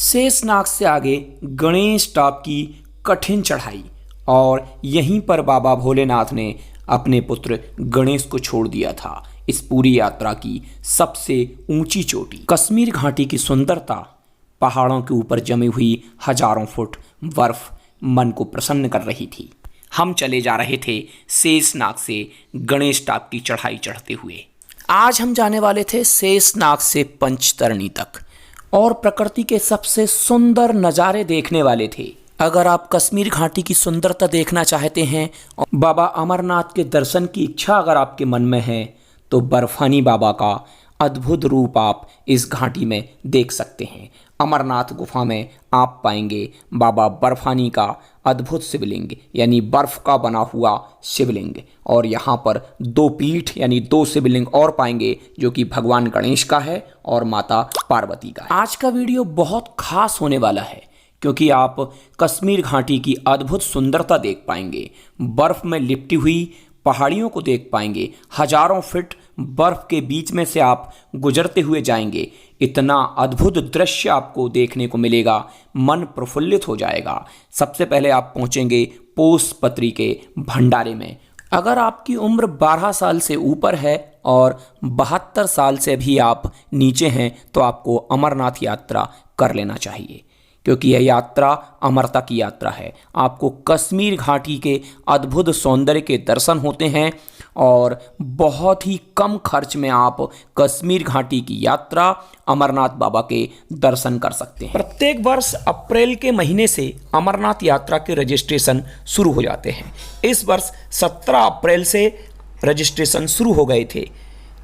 शेषनाग से आगे गणेश टॉप की कठिन चढ़ाई और यहीं पर बाबा भोलेनाथ ने अपने पुत्र गणेश को छोड़ दिया था। इस पूरी यात्रा की सबसे ऊंची चोटी कश्मीर घाटी की सुंदरता, पहाड़ों के ऊपर जमी हुई हजारों फुट बर्फ मन को प्रसन्न कर रही थी। हम चले जा रहे थे शेषनाग से गणेश टॉप की चढ़ाई चढ़ते हुए। आज हम जाने वाले थे शेषनाग से पंचतरणी तक और प्रकृति के सबसे सुंदर नज़ारे देखने वाले थे। अगर आप कश्मीर घाटी की सुंदरता देखना चाहते हैं और बाबा अमरनाथ के दर्शन की इच्छा अगर आपके मन में है तो बर्फानी बाबा का अद्भुत रूप आप इस घाटी में देख सकते हैं। अमरनाथ गुफा में आप पाएंगे बाबा बर्फानी का अद्भुत शिवलिंग यानी बर्फ का बना हुआ शिवलिंग, और यहाँ पर दो पीठ यानी दो शिवलिंग और पाएंगे जो कि भगवान गणेश का है और माता पार्वती का है। आज का वीडियो बहुत खास होने वाला है क्योंकि आप कश्मीर घाटी की अद्भुत सुंदरता देख पाएंगे, बर्फ में लिपटी हुई पहाड़ियों को देख पाएंगे, हजारों फीट बर्फ के बीच में से आप गुजरते हुए जाएंगे। इतना अद्भुत दृश्य आपको देखने को मिलेगा, मन प्रफुल्लित हो जाएगा। सबसे पहले आप पहुंचेंगे पोस पत्री के भंडारे में। अगर आपकी उम्र 12 साल से ऊपर है और 72 साल से भी आप नीचे हैं तो आपको अमरनाथ यात्रा कर लेना चाहिए क्योंकि यह यात्रा अमरता की यात्रा है। आपको कश्मीर घाटी के अद्भुत सौंदर्य के दर्शन होते हैं और बहुत ही कम खर्च में आप कश्मीर घाटी की यात्रा अमरनाथ बाबा के दर्शन कर सकते हैं। प्रत्येक वर्ष अप्रैल के महीने से अमरनाथ यात्रा के रजिस्ट्रेशन शुरू हो जाते हैं। इस वर्ष 17 अप्रैल से रजिस्ट्रेशन शुरू हो गए थे।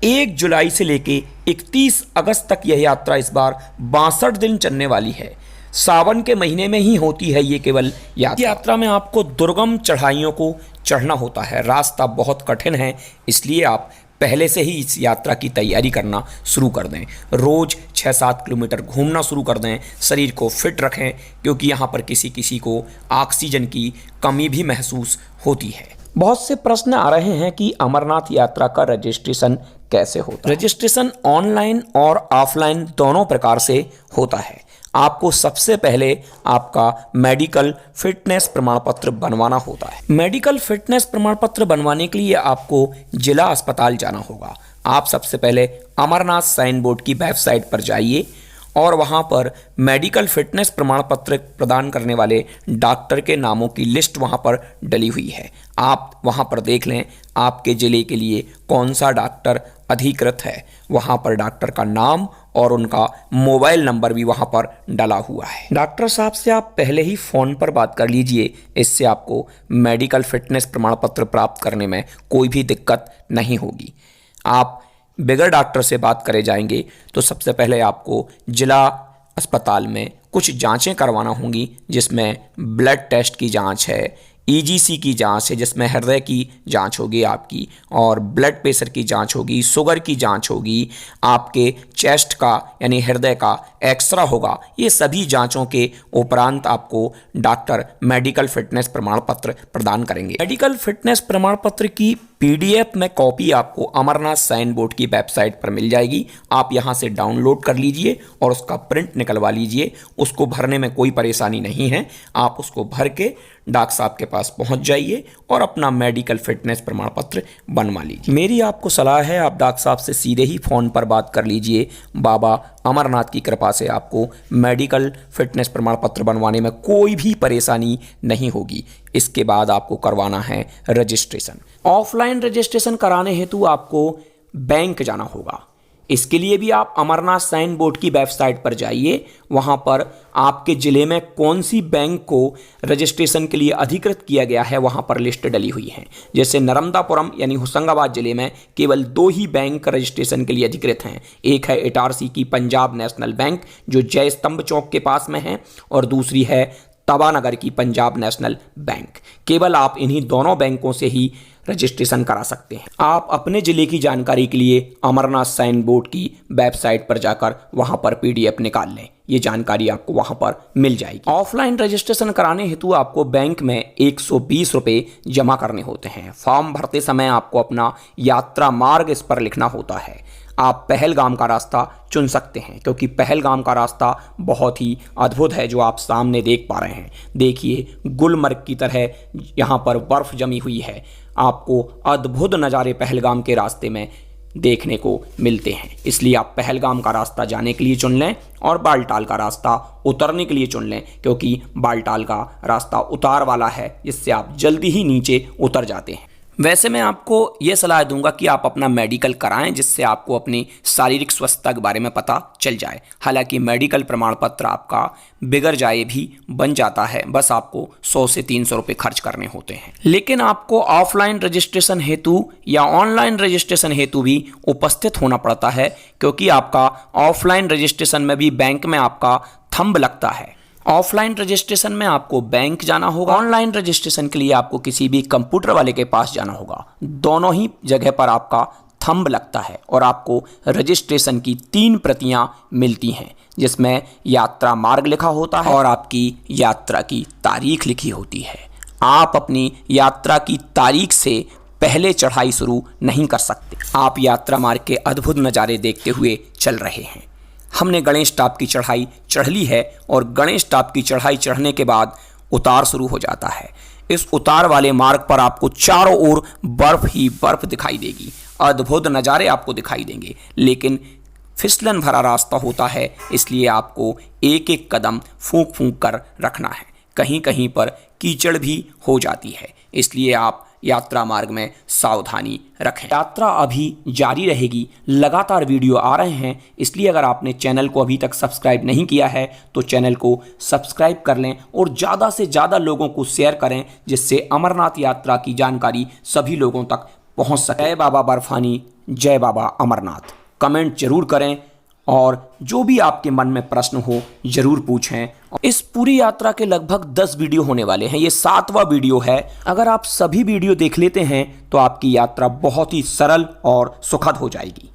1 जुलाई से लेके 31 अगस्त तक यह यात्रा इस बार 62 दिन चलने वाली है। सावन के महीने में ही होती है ये केवल यात्रा में आपको दुर्गम चढ़ाइयों को चढ़ना होता है। रास्ता बहुत कठिन है, इसलिए आप पहले से ही इस यात्रा की तैयारी करना शुरू कर दें। रोज़ 6-7 किलोमीटर घूमना शुरू कर दें, शरीर को फिट रखें क्योंकि यहाँ पर किसी किसी को ऑक्सीजन की कमी भी महसूस होती है। बहुत से प्रश्न आ रहे हैं कि अमरनाथ यात्रा का रजिस्ट्रेशन कैसे होता है। रजिस्ट्रेशन ऑनलाइन और ऑफलाइन दोनों प्रकार से होता है। आपको सबसे पहले आपका मेडिकल फिटनेस प्रमाण पत्र बनवाना होता है। मेडिकल फिटनेस प्रमाण पत्र बनवाने के लिए आपको जिला अस्पताल जाना होगा। आप सबसे पहले अमरनाथ साइन बोर्ड की वेबसाइट पर जाइए और वहाँ पर मेडिकल फिटनेस प्रमाण पत्र प्रदान करने वाले डॉक्टर के नामों की लिस्ट वहाँ पर डली हुई है। आप वहाँ पर देख लें आपके ज़िले के लिए कौन सा डॉक्टर अधिकृत है। वहाँ पर डॉक्टर का नाम और उनका मोबाइल नंबर भी वहाँ पर डला हुआ है। डॉक्टर साहब से आप पहले ही फ़ोन पर बात कर लीजिए, इससे आपको मेडिकल फिटनेस प्रमाण पत्र प्राप्त करने में कोई भी दिक्कत नहीं होगी। आप बगैर डॉक्टर से बात करे जाएंगे तो सबसे पहले आपको जिला अस्पताल में कुछ जांचें करवाना होंगी, जिसमें ब्लड टेस्ट की जांच है, ईजीसी की जांच है जिसमें हृदय की जांच होगी आपकी, और ब्लड प्रेशर की जांच होगी, शुगर की जांच होगी, आपके चेस्ट का यानी हृदय का एक्सरा होगा। ये सभी जांचों के उपरांत आपको डॉक्टर मेडिकल फिटनेस प्रमाण पत्र प्रदान करेंगे। मेडिकल फिटनेस प्रमाण पत्र की PDF में कॉपी आपको अमरनाथ साइन बोर्ड की वेबसाइट पर मिल जाएगी। आप यहाँ से डाउनलोड कर लीजिए और उसका प्रिंट निकलवा लीजिए। उसको भरने में कोई परेशानी नहीं है। आप उसको भर के डॉक्टर साहब के पास पहुँच जाइए और अपना मेडिकल फिटनेस प्रमाण पत्र बनवा लीजिए। मेरी आपको सलाह है आप डॉक्टर साहब से सीधे ही फ़ोन पर बात कर लीजिए। बाबा अमरनाथ की कृपा से आपको मेडिकल फिटनेस प्रमाण पत्र बनवाने में कोई भी परेशानी नहीं होगी। इसके बाद आपको करवाना है रजिस्ट्रेशन। ऑफलाइन रजिस्ट्रेशन कराने हेतु आपको बैंक जाना होगा। इसके लिए भी आप अमरनाथ साइन बोर्ड की वेबसाइट पर जाइए। वहाँ पर आपके ज़िले में कौन सी बैंक को रजिस्ट्रेशन के लिए अधिकृत किया गया है वहाँ पर लिस्ट डली हुई है। जैसे नर्मदापुरम यानी होशंगाबाद ज़िले में केवल 2 ही बैंक रजिस्ट्रेशन के लिए अधिकृत हैं। एक है इटारसी की पंजाब नेशनल बैंक जो जय स्तंभ चौक के पास में है, और दूसरी है तवानगर की पंजाब नेशनल बैंक। केवल आप इन्हीं दोनों बैंकों से ही रजिस्ट्रेशन करा सकते हैं। आप अपने ज़िले की जानकारी के लिए अमरनाथ साइन बोर्ड की वेबसाइट पर जाकर वहां पर PDF निकाल लें। ये जानकारी आपको वहां पर मिल जाएगी। ऑफलाइन रजिस्ट्रेशन कराने हेतु आपको बैंक में 120 रुपये जमा करने होते हैं। फॉर्म भरते समय आपको अपना यात्रा मार्ग इस पर लिखना होता है। आप पहलगाम का रास्ता चुन सकते हैं, क्योंकि पहलगाम का रास्ता बहुत ही अद्भुत है जो आप सामने देख पा रहे हैं। देखिए, गुलमर्ग की तरह यहाँ पर बर्फ़ जमी हुई है। आपको अद्भुत नज़ारे पहलगाम के रास्ते में देखने को मिलते हैं, इसलिए आप पहलगाम का रास्ता जाने के लिए चुन लें और बालटाल का रास्ता उतरने के लिए चुन लें, क्योंकि बालटाल का रास्ता उतार वाला है जिससे आप जल्दी ही नीचे उतर जाते हैं। वैसे मैं आपको ये सलाह दूंगा कि आप अपना मेडिकल कराएं, जिससे आपको अपनी शारीरिक स्वस्थता के बारे में पता चल जाए। हालांकि मेडिकल प्रमाण पत्र आपका बिगड़ जाए भी बन जाता है, बस आपको 100 से 300 रुपये खर्च करने होते हैं। लेकिन आपको ऑफलाइन रजिस्ट्रेशन हेतु या ऑनलाइन रजिस्ट्रेशन हेतु भी उपस्थित होना पड़ता है, क्योंकि आपका ऑफलाइन रजिस्ट्रेशन में भी बैंक में आपका थंब लगता है। ऑफलाइन रजिस्ट्रेशन में आपको बैंक जाना होगा, ऑनलाइन रजिस्ट्रेशन के लिए आपको किसी भी कंप्यूटर वाले के पास जाना होगा। दोनों ही जगह पर आपका थंब लगता है और आपको रजिस्ट्रेशन की 3 प्रतियां मिलती हैं, जिसमें यात्रा मार्ग लिखा होता है और आपकी यात्रा की तारीख लिखी होती है। आप अपनी यात्रा की तारीख से पहले चढ़ाई शुरू नहीं कर सकते। आप यात्रा मार्ग के अद्भुत नज़ारे देखते हुए चल रहे हैं। हमने गणेश टॉप की चढ़ाई चढ़ ली है और गणेश टॉप की चढ़ाई चढ़ने के बाद उतार शुरू हो जाता है। इस उतार वाले मार्ग पर आपको चारों ओर बर्फ़ ही बर्फ़ दिखाई देगी, अद्भुत नज़ारे आपको दिखाई देंगे, लेकिन फिसलन भरा रास्ता होता है, इसलिए आपको एक एक कदम फूंक फूंक कर रखना है। कहीं कहीं पर कीचड़ भी हो जाती है, इसलिए आप यात्रा मार्ग में सावधानी रखें। यात्रा अभी जारी रहेगी, लगातार वीडियो आ रहे हैं, इसलिए अगर आपने चैनल को अभी तक सब्सक्राइब नहीं किया है तो चैनल को सब्सक्राइब कर लें और ज़्यादा से ज़्यादा लोगों को शेयर करें, जिससे अमरनाथ यात्रा की जानकारी सभी लोगों तक पहुंच सके। जय बाबा बर्फानी, जय बाबा अमरनाथ। कमेंट जरूर करें और जो भी आपके मन में प्रश्न हो जरूर पूछें। इस पूरी यात्रा के लगभग 10 वीडियो होने वाले हैं, ये 7वां वीडियो है। अगर आप सभी वीडियो देख लेते हैं तो आपकी यात्रा बहुत ही सरल और सुखद हो जाएगी।